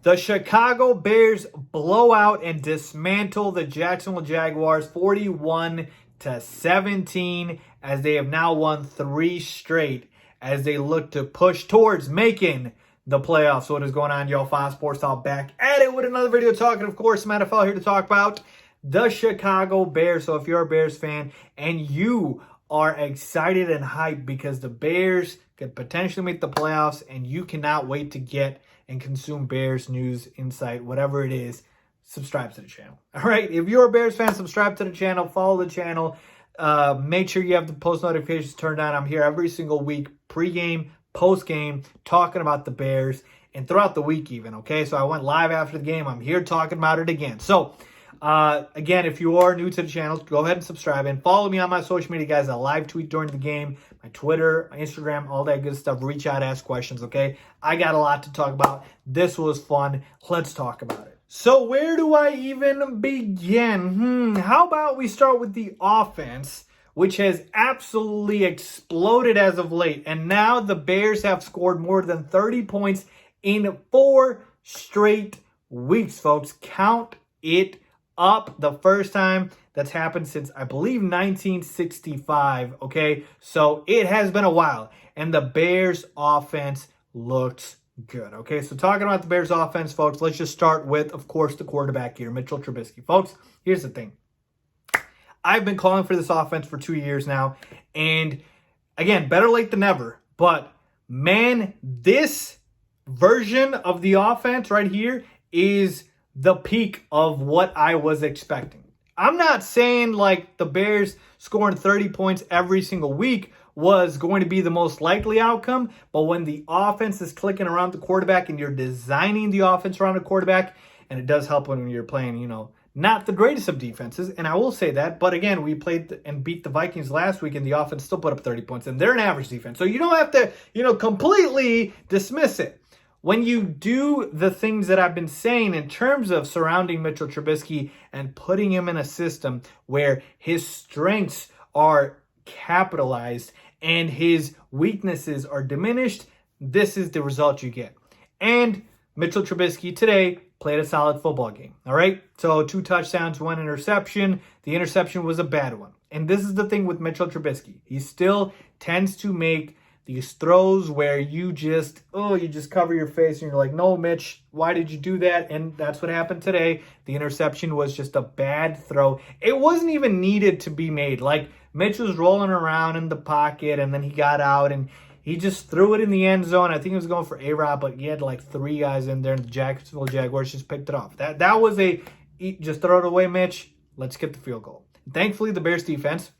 The Chicago Bears blow out and dismantle the Jacksonville Jaguars 41-17 as they have now won 3 straight as they look to push towards making the playoffs. So what is going on, y'all? Faiz Sports Talk back at it with another video talking, of course, some NFL here to talk about the Chicago Bears. So if you're a Bears fan and you are excited and hyped because the Bears could potentially make the playoffs and you cannot wait to get and consume Bears news, insight, whatever it is, subscribe to the channel. All right, if you're a Bears fan, subscribe to the channel, follow the channel. Make sure you have the post notifications turned on. I'm here every single week, pregame, postgame, talking about the Bears, and throughout the week even, okay? So I went live after the game. I'm here talking about it again. So, again, if you are new to the channel, go ahead and subscribe and follow me on my social media, guys. I live tweet during the game, my Twitter, my Instagram, all that good stuff. Reach out, ask questions, okay? I got a lot to talk about. This was fun. Let's talk about it. So where do I even begin? How about we start with the offense, which has absolutely exploded as of late. And now the Bears have scored more than 30 points in 4 straight weeks, folks. Count it up. The first time that's happened since, I believe, 1965, okay? So it has been a while, and the Bears offense looks good, okay? So talking about the Bears offense, folks, let's just start with, of course, the quarterback here, Mitchell Trubisky. Folks, here's the thing. I've been calling for this offense for 2 years now, and again, better late than never, but man, this version of the offense right here is the peak of what I was expecting. I'm not saying like the Bears scoring 30 points every single week was going to be the most likely outcome, but when the offense is clicking around the quarterback and you're designing the offense around the quarterback, and it does help when you're playing, not the greatest of defenses, and I will say that, but again, we played and beat the Vikings last week, and the offense still put up 30 points, and they're an average defense, so you don't have to, completely dismiss it. When you do the things that I've been saying in terms of surrounding Mitchell Trubisky and putting him in a system where his strengths are capitalized and his weaknesses are diminished, this is the result you get. And Mitchell Trubisky today played a solid football game, all right? So 2 touchdowns, 1 interception. The interception was a bad one. And this is the thing with Mitchell Trubisky. He still tends to make these throws where you just cover your face and you're like, no, Mitch, why did you do that? And that's what happened today. The interception was just a bad throw. It wasn't even needed to be made. Like, Mitch was rolling around in the pocket and then he got out and he just threw it in the end zone. I think he was going for A-Rod, but he had like 3 guys in there and the Jacksonville Jaguars just picked it off. That was just throw it away, Mitch. Let's get the field goal. Thankfully, the Bears defense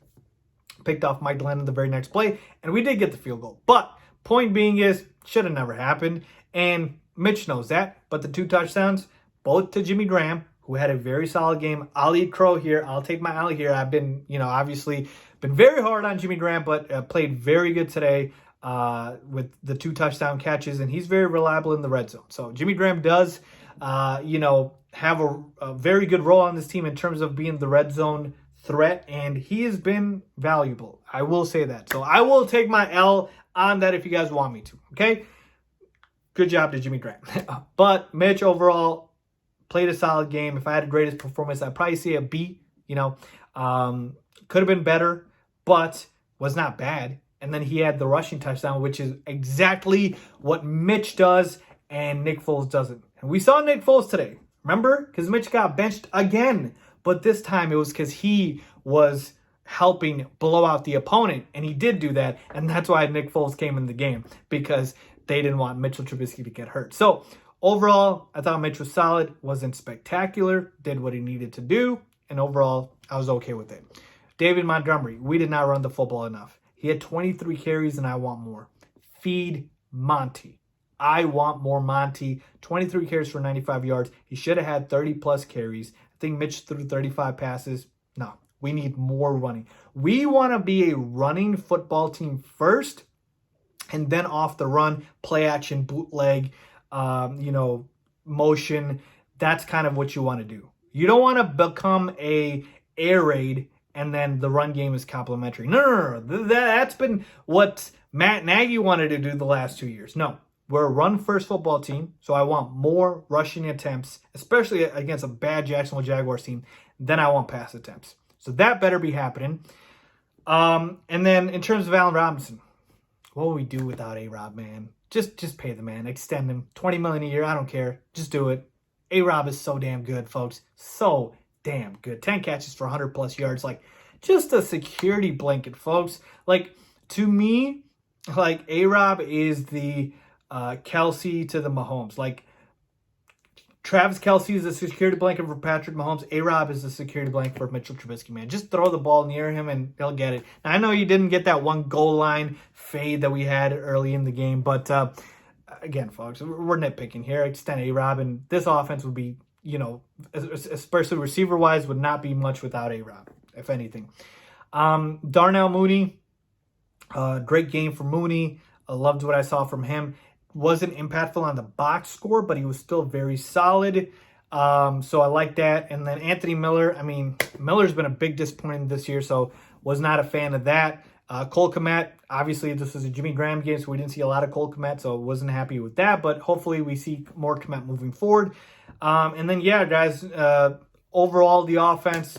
picked off Mike Glennon the very next play, and we did get the field goal. But point being is, should have never happened, and Mitch knows that. But the 2 touchdowns, both to Jimmy Graham, who had a very solid game. I'll eat crow here. I'll take my alley here. I've been, obviously been very hard on Jimmy Graham, but played very good today with the 2 touchdown catches, and he's very reliable in the red zone. So Jimmy Graham does, have a very good role on this team in terms of being the red zone threat, and he has been valuable. I will say that. So I will take my L on that if you guys want me to, okay? Good job to Jimmy Graham. But Mitch overall played a solid game. If I had a greatest performance, I'd probably say a B, could have been better, but was not bad. And then he had the rushing touchdown, which is exactly what Mitch does and Nick Foles doesn't. And we saw Nick Foles today, remember? Because Mitch got benched again. But this time it was because he was helping blow out the opponent, and he did do that, and that's why Nick Foles came in the game, because they didn't want Mitchell Trubisky to get hurt. So overall, I thought Mitch was solid, wasn't spectacular, did what he needed to do, and overall, I was okay with it. David Montgomery, we did not run the football enough. He had 23 carries, and I want more. Feed Monty. I want more Monty. 23 carries for 95 yards. He should have had 30-plus carries. I think Mitch threw 35 passes. No, we need more running. We want to be a running football team first, and then off the run, play action, bootleg, motion. That's kind of what you want to do. You don't want to become a air raid and then the run game is complimentary. No. That's been what Matt Nagy wanted to do the last 2 years. No, We're a run-first football team, so I want more rushing attempts, especially against a bad Jacksonville Jaguars team, than I want pass attempts. So that better be happening. And then in terms of Allen Robinson, what will we do without A-Rob, man? Just pay the man. Extend him. $20 million a year. I don't care. Just do it. A-Rob is so damn good, folks. So damn good. 10 catches for 100-plus yards. Like, just a security blanket, folks. Like, to me, like, A-Rob is the Kelsey to the Mahomes. Like, Travis Kelsey is a security blanket for Patrick Mahomes. A-Rob is a security blanket for Mitchell Trubisky, man. Just throw the ball near him and he'll get it. Now, I know you didn't get that one goal line fade that we had early in the game, but again, folks, we're nitpicking here. Extend A-Rob, and this offense would be, you know, especially receiver-wise, would not be much without A-Rob, if anything. Darnell Mooney, great game for Mooney. I loved what I saw from him. Wasn't impactful on the box score, but he was still very solid. So I like that. And then Anthony Miller. I mean, Miller's been a big disappointment this year, so was not a fan of that. Cole Kmet, obviously this was a Jimmy Graham game, so we didn't see a lot of Cole Kmet, so wasn't happy with that. But hopefully we see more Kmet moving forward. And then, yeah, guys, overall the offense,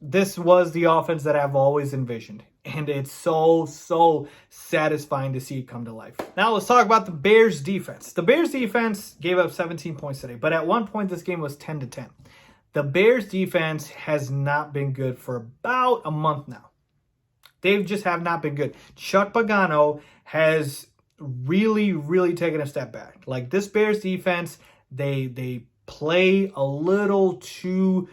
this was the offense that I've always envisioned. And it's so satisfying to see it come to life. Now let's talk about the Bears defense. The Bears defense gave up 17 points today, but at one point this game was 10-10. The Bears defense has not been good for about a month now. They just have not been good. Chuck Pagano has really taken a step back. Like, this Bears defense, they play a little too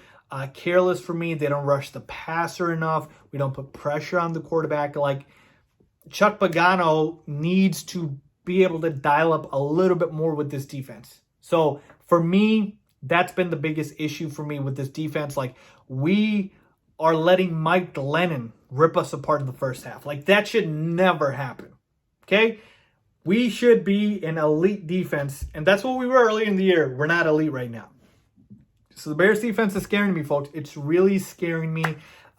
careless for me. They don't rush the passer enough. We don't put pressure on the quarterback. Like, Chuck Pagano needs to be able to dial up a little bit more with this defense. So for me, that's been the biggest issue for me with this defense. Like, we are letting Mike Glennon rip us apart in the first half. Like, that should never happen. Okay? We should be an elite defense, and that's what we were earlier in the year. We're not elite right now. So the Bears defense is scaring me, folks. It's really scaring me.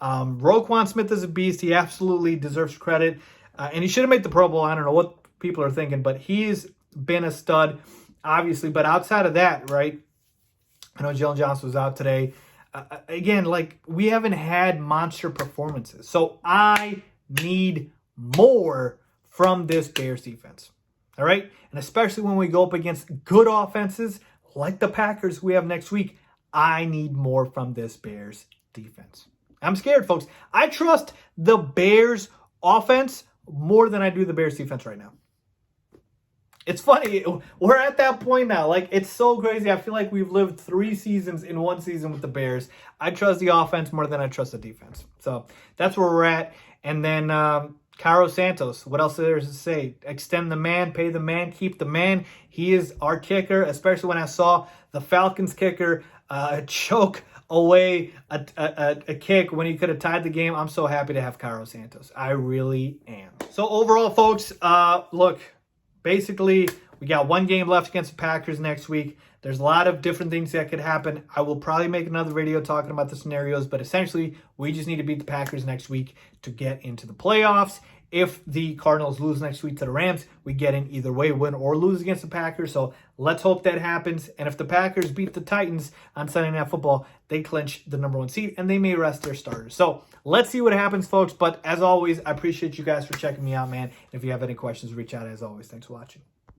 Roquan Smith is a beast. He absolutely deserves credit. And he should have made the Pro Bowl. I don't know what people are thinking, but he's been a stud, obviously. But outside of that, right, I know Jalen Johnson was out today. Again, like, we haven't had monster performances. So I need more from this Bears defense. All right? And especially when we go up against good offenses like the Packers we have next week, I need more from this Bears defense. I'm scared, folks. I trust the Bears offense more than I do the Bears defense right now. It's funny. We're at that point now. Like, it's so crazy. I feel like we've lived 3 seasons in one season with the Bears. I trust the offense more than I trust the defense. So that's where we're at. And then Cairo Santos, what else is there to say? Extend the man, pay the man, keep the man. He is our kicker, especially when I saw the Falcons kicker choke away a kick when he could have tied the game. I'm so happy to have Cairo Santos. I really am. So overall, folks, look, basically, we got 1 game left against the Packers next week. There's a lot of different things that could happen. I will probably make another video talking about the scenarios, but essentially, we just need to beat the Packers next week to get into the playoffs. If the Cardinals lose next week to the Rams, we get in either way, win or lose against the Packers. So let's hope that happens. And if the Packers beat the Titans on Sunday Night Football, they clinch the #1 seed and they may rest their starters. So let's see what happens, folks. But as always, I appreciate you guys for checking me out, man. If you have any questions, reach out as always. Thanks for watching.